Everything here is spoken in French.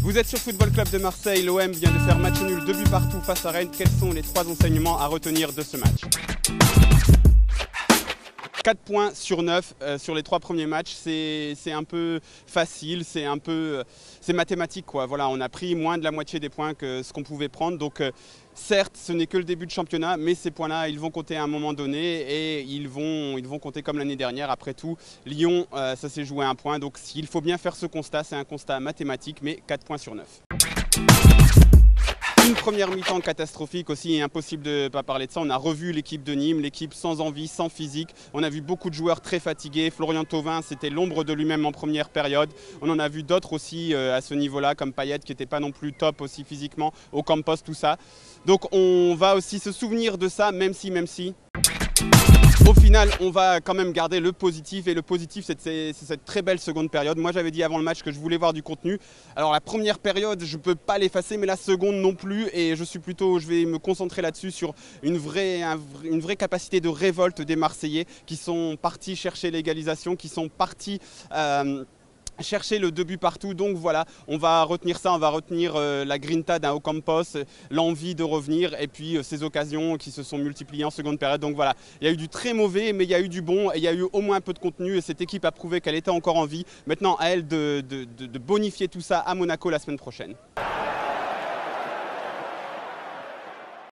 Vous êtes sur Football Club de Marseille, l'OM vient de faire match nul 2 buts partout face à Rennes. Quels sont les 3 enseignements à retenir de ce match? 4 points sur 9 sur les 3 premiers matchs, c'est un peu facile, c'est mathématique quoi. Voilà, on a pris moins de la moitié des points que ce qu'on pouvait prendre. Donc certes, ce n'est que le début de championnat, mais ces points-là, ils vont compter à un moment donné et ils vont compter comme l'année dernière. Après tout, Lyon, ça s'est joué à 1 point. Donc il faut bien faire ce constat, c'est un constat mathématique, mais 4 points sur 9. Une première mi-temps catastrophique aussi, et impossible de ne pas parler de ça. On a revu l'équipe de Nîmes, l'équipe sans envie, sans physique. On a vu beaucoup de joueurs très fatigués. Florian Thauvin, c'était l'ombre de lui-même en première période. On en a vu d'autres aussi à ce niveau-là, comme Payet, qui n'était pas non plus top aussi physiquement, Ocampos, tout ça. Donc on va aussi se souvenir de ça, même si. Au final, on va quand même garder le positif, et le positif, c'est cette très belle seconde période. Moi, j'avais dit avant le match que je voulais voir du contenu. Alors, la première période, je ne peux pas l'effacer, mais la seconde non plus. Et je vais me concentrer là-dessus sur une vraie capacité de révolte des Marseillais qui sont partis chercher l'égalisation, qui sont partis chercher le 2 buts partout. Donc voilà, on va retenir ça, on va retenir la grinta d'un Ocampos, l'envie de revenir, et puis ces occasions qui se sont multipliées en seconde période. Donc voilà, il y a eu du très mauvais, mais il y a eu du bon, et il y a eu au moins un peu de contenu, et cette équipe a prouvé qu'elle était encore en vie. Maintenant, à elle de bonifier tout ça à Monaco la semaine prochaine.